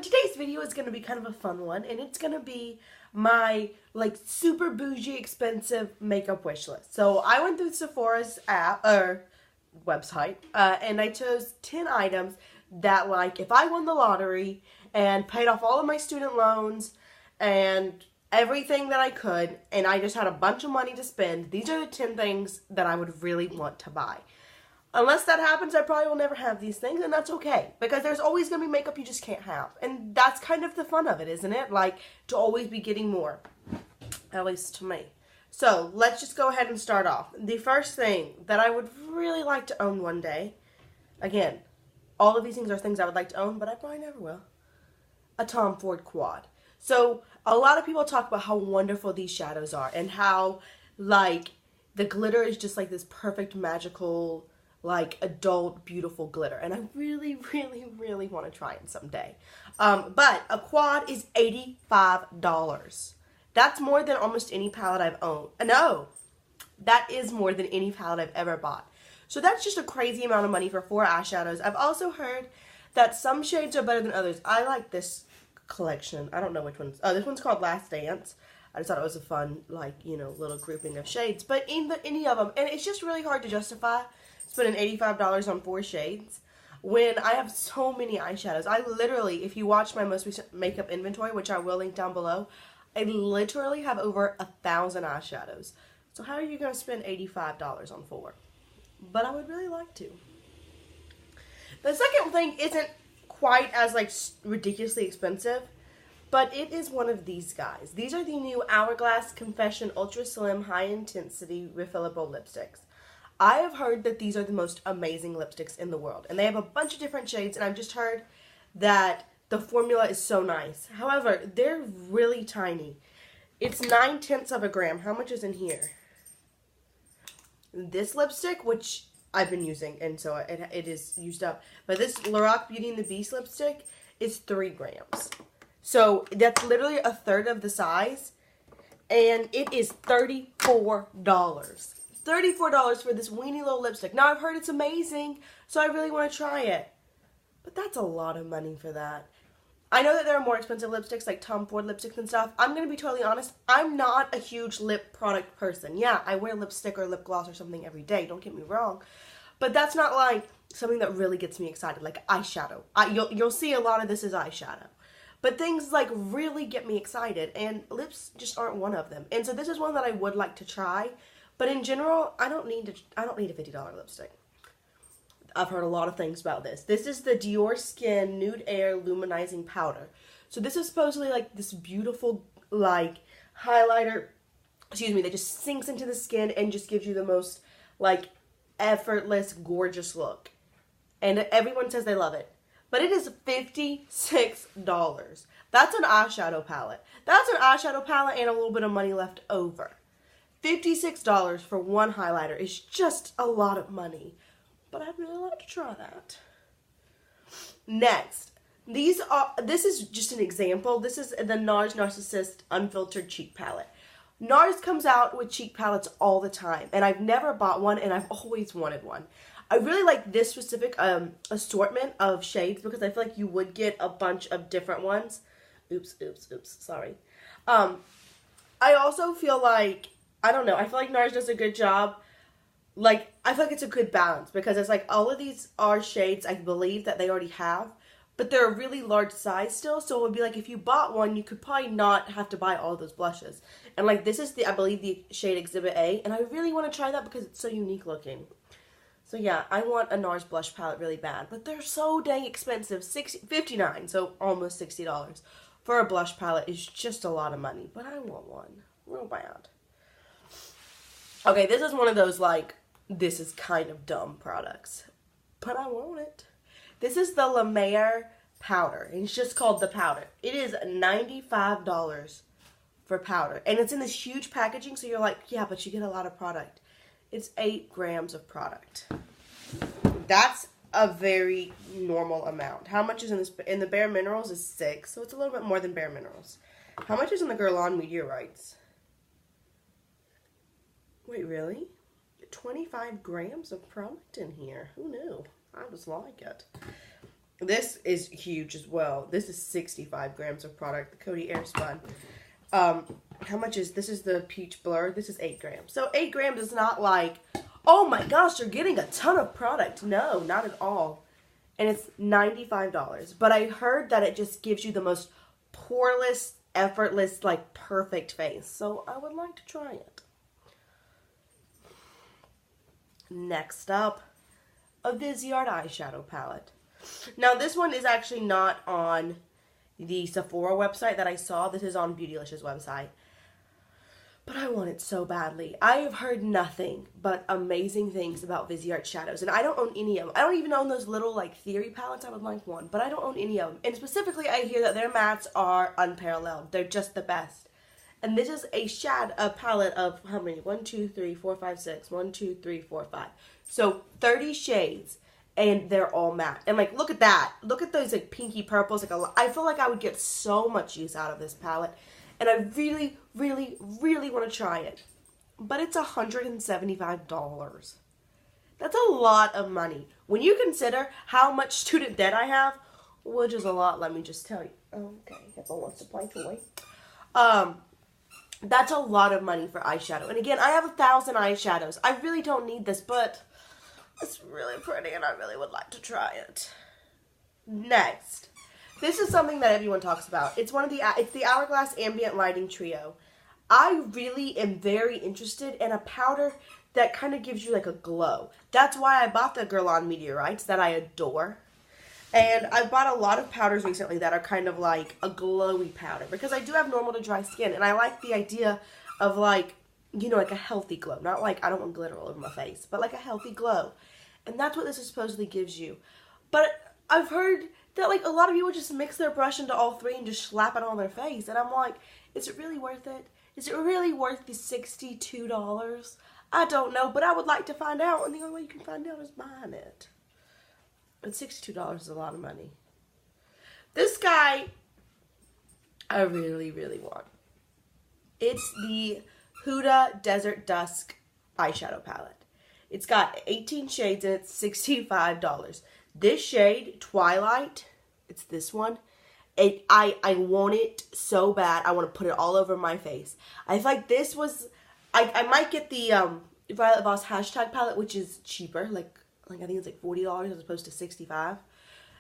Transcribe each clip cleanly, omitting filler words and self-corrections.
today's video is going to be kind of a fun one, and it's going to be my like super bougie expensive makeup wish list. So I went through Sephora's app or website and I chose 10 items that, like, if I won the lottery and paid off all of my student loans and everything that I could, and I just had a bunch of money to spend, these are the 10 things that I would really want to buy. Unless that happens, I probably will never have these things, and that's okay. Because there's always going to be makeup you just can't have. And that's kind of the fun of it, isn't it? Like, to always be getting more. At least to me. So, let's just go ahead and start off. The first thing that I would really like to own one day, again, all of these things are things I would like to own, but I probably never will. A Tom Ford quad. So, a lot of people talk about how wonderful these shadows are, and how, like, the glitter is just like this perfect, magical, like, adult, beautiful glitter. And I really, really, really want to try it someday. But a quad is $85. That's more than almost any palette I've owned. No, that is more than any palette I've ever bought. So that's just a crazy amount of money for 4 eyeshadows. I've also heard that some shades are better than others. I like this collection. I don't know which one's. Oh, this one's called Last Dance. I just thought it was a fun, like, you know, little grouping of shades. But any of them, and it's just really hard to justify spending $85 on 4 shades when I have so many eyeshadows. I literally, if you watch my most recent makeup inventory, which I will link down below, I literally have over 1,000 eyeshadows. So how are you going to spend $85 on 4? But I would really like to. The second thing isn't quite as, like, ridiculously expensive, but it is one of these guys. These are the new Hourglass Confession Ultra Slim High Intensity Refillable Lipsticks. I have heard that these are the most amazing lipsticks in the world. And they have a bunch of different shades, and I've just heard that the formula is so nice. However, they're really tiny. It's 9/10 of a gram. How much is in here? This lipstick, which I've been using, and so it is used up. But this Laurent Beauty and the Beast lipstick is 3 grams. So that's literally a third of the size. And it is $34. $34 for this weenie little lipstick. Now, I've heard it's amazing, so I really want to try it. But that's a lot of money for that. I know that there are more expensive lipsticks, like Tom Ford lipsticks and stuff. I'm going to be totally honest. I'm not a huge lip product person. Yeah, I wear lipstick or lip gloss or something every day. Don't get me wrong. But that's not, like, something that really gets me excited, like eyeshadow. You'll see a lot of this is eyeshadow. But things, like, really get me excited, and lips just aren't one of them. And so this is one that I would like to try. But in general, I don't need a $50 lipstick. I've heard a lot of things about this. This is the Diorskin Nude Air Luminizing Powder. So this is supposedly like this beautiful, like, highlighter, excuse me, that just sinks into the skin and just gives you the most, like, effortless, gorgeous look. And everyone says they love it. But it is $56. That's an eyeshadow palette. That's an eyeshadow palette and a little bit of money left over. $56 for one highlighter is just a lot of money, but I'd really like to try that. Next, this is just an example. This is the Nars NARSissist Unfiltered Cheek Palette. Nars comes out with cheek palettes all the time, and I've never bought one, and I've always wanted one. I really like this specific assortment of shades because I feel like you would get a bunch of different ones. Oops, sorry. I also feel like, I don't know, I feel like Nars does a good job. Like, I feel like it's a good balance because it's like all of these are shades I believe that they already have, but they're a really large size still, so it would be like if you bought one, you could probably not have to buy all those blushes. And like this is I believe the shade Exhibit A, and I really want to try that because it's so unique looking. So yeah, I want a Nars blush palette really bad, but they're so dang expensive. $59, so almost $60 for a blush palette is just a lot of money, but I want one real bad. Okay, this is one of those, like, this is kind of dumb products, but I want it. This is the Mer Powder, and it's just called the powder. It is $95 for powder, and it's in this huge packaging, so you're like, yeah, but you get a lot of product. It's 8 grams of product. That's a very normal amount. How much is in this? In the Bare Minerals is 6, so it's a little bit more than Bare Minerals. How much is in the Guerlain Meteorites? Wait, really? 25 grams of product in here. Who knew? I just like it. This is huge as well. This is 65 grams of product. The Coty Airspun. How much is, this is the Peach Blur. This is 8 grams. So 8 grams is not like, oh my gosh, you're getting a ton of product. No, not at all. And it's $95. But I heard that it just gives you the most poreless, effortless, like perfect face. So I would like to try it. Next up, a Viseart eyeshadow palette. Now this one is actually not on the Sephora website that I saw. This is on Beautylicious website. But I want it so badly. I have heard nothing but amazing things about Viseart shadows. And I don't own any of them. I don't even own those little like theory palettes. I would like one. But I don't own any of them. And specifically I hear that their mattes are unparalleled. They're just the best. And this is a palette of how many? 1, 2, 3, 4, 5, 6. 1, 2, 3, 4, 5. So 30 shades. And they're all matte. And like, look at that. Look at those like pinky purples. Like I feel like I would get so much use out of this palette. And I really, really, really want to try it. But it's $175. That's a lot of money. When you consider how much student debt I have, which is a lot, let me just tell you. Okay, Hippo wants to play toy. That's a lot of money for eyeshadow. And again, I have 1,000 eyeshadows. I really don't need this, but it's really pretty and I really would like to try it. Next. This is something that everyone talks about. It's the Hourglass Ambient Lighting Trio. I really am very interested in a powder that kind of gives you like a glow. That's why I bought the Guerlain Meteorites that I adore. And I've bought a lot of powders recently that are kind of like a glowy powder. Because I do have normal to dry skin. And I like the idea of like, you know, like a healthy glow. Not like, I don't want glitter all over my face. But like a healthy glow. And that's what this supposedly gives you. But I've heard that like a lot of people just mix their brush into all three and just slap it on their face. And I'm like, is it really worth it? Is it really worth the $62? I don't know, but I would like to find out. And the only way you can find out is buying it. But $62 is a lot of money. This guy, I really, really want. It's the Huda Desert Dusk eyeshadow palette. It's got 18 shades and it's $65. This shade, Twilight, it's this one. I want it so bad. I want to put it all over my face. I feel like this was, I might get the Violet Voss hashtag palette, which is cheaper. Like I think it's like $40 as opposed to $65.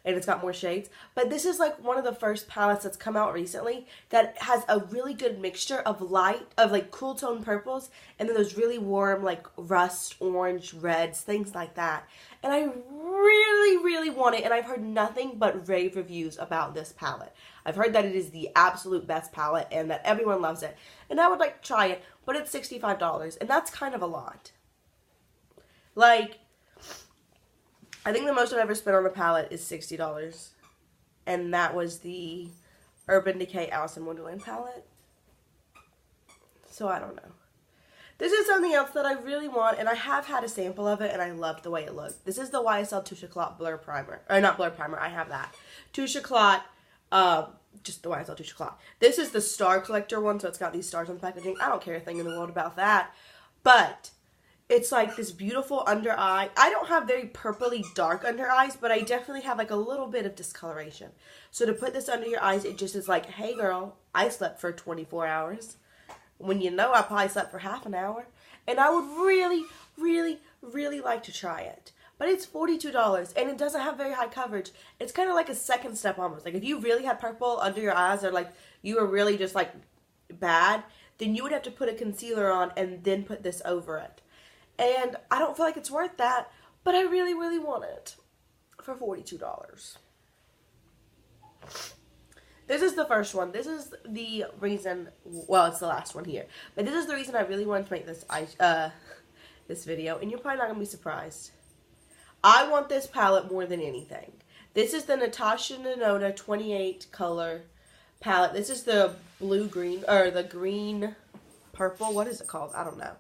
And it's got more shades. But this is like one of the first palettes that's come out recently that has a really good mixture of like cool tone purples and then those really warm like rust, orange, reds, things like that. And I really, really want it. And I've heard nothing but rave reviews about this palette. I've heard that it is the absolute best palette and that everyone loves it. And I would like to try it, but it's $65. And that's kind of a lot. Like, I think the most I've ever spent on a palette is $60. And that was the Urban Decay Alice in Wonderland palette. So I don't know. This is something else that I really want, and I have had a sample of it, and I loved the way it looked. This is the YSL Touche Eclat Blur Primer. Or not Blur Primer, I have that. Touche Eclat, just the YSL Touche Eclat. This is the Star Collector one, so it's got these stars on the packaging. I don't care a thing in the world about that. But it's like this beautiful under eye. I don't have very purpley dark under eyes, but I definitely have like a little bit of discoloration. So to put this under your eyes, it just is like, hey girl, I slept for 24 hours. When you know I probably slept for half an hour. And I would really, really, really like to try it. But it's $42 and it doesn't have very high coverage. It's kind of like a second step almost. Like if you really had purple under your eyes or like you were really just like bad, then you would have to put a concealer on and then put this over it. And I don't feel like it's worth that, but I really, really want it for $42. This is the first one. This is the reason, well, it's the last one here. But this is the reason I really wanted to make this this video, and you're probably not going to be surprised. I want this palette more than anything. This is the Natasha Denona 28 color palette. This is the blue-green, or the green-purple. What is it called? I don't know.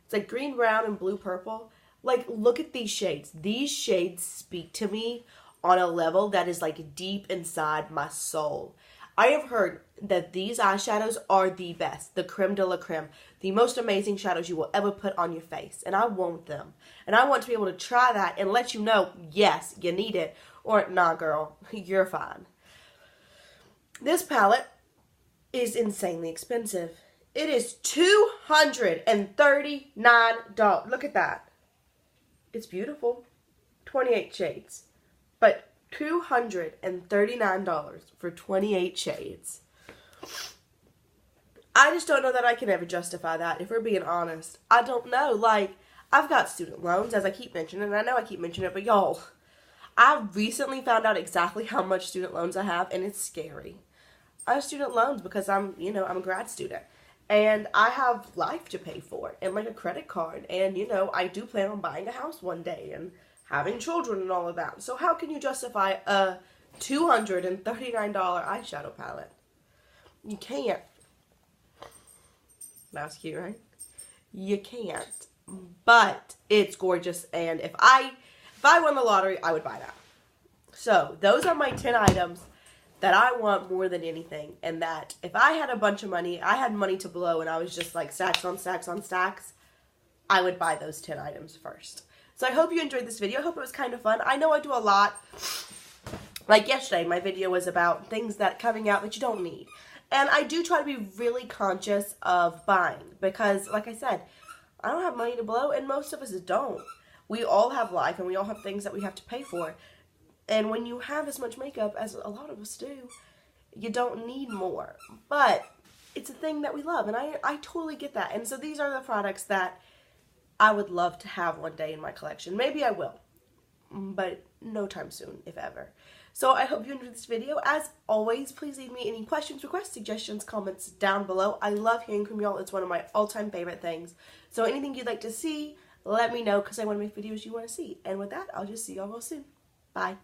It's like green, brown, and blue-purple. Like, look at these shades. These shades speak to me on a level that is like deep inside my soul. I have heard that these eyeshadows are the best, the creme de la creme, the most amazing shadows you will ever put on your face, and I want them. And I want to be able to try that and let you know, yes, you need it, or nah, girl, you're fine. This palette is insanely expensive. It is $239. Look at that. It's beautiful. 28 shades. But $239 for 28 shades. I just don't know that I can ever justify that, if we're being honest. I don't know. Like, I've got student loans, as I keep mentioning, and I know I keep mentioning it, but y'all, I recently found out exactly how much student loans I have, and it's scary. I have student loans because I'm a grad student. And I have life to pay for, and like a credit card, and I do plan on buying a house one day, and having children and all of that. So how can you justify a $239 eyeshadow palette? You can't. That's cute, right? You can't. But it's gorgeous, and if I won the lottery, I would buy that. So those are my 10 items that I want more than anything, and that if I had a bunch of money, I had money to blow, and I was just like stacks on stacks on stacks, I would buy those 10 items first. So I hope you enjoyed this video. I hope it was kind of fun. I know I do a lot. Like yesterday, my video was about things that coming out that you don't need. And I do try to be really conscious of buying, because like I said, I don't have money to blow, and most of us don't. We all have life, and we all have things that we have to pay for. And when you have as much makeup as a lot of us do, you don't need more. But it's a thing that we love, and I totally get that. And so these are the products that I would love to have one day in my collection. Maybe I will, but no time soon, if ever. So I hope you enjoyed this video. As always, please leave me any questions, requests, suggestions, comments down below. I love hearing from y'all. It's one of my all-time favorite things. So anything you'd like to see, let me know, because I want to make videos you want to see. And with that, I'll just see y'all real soon. Bye.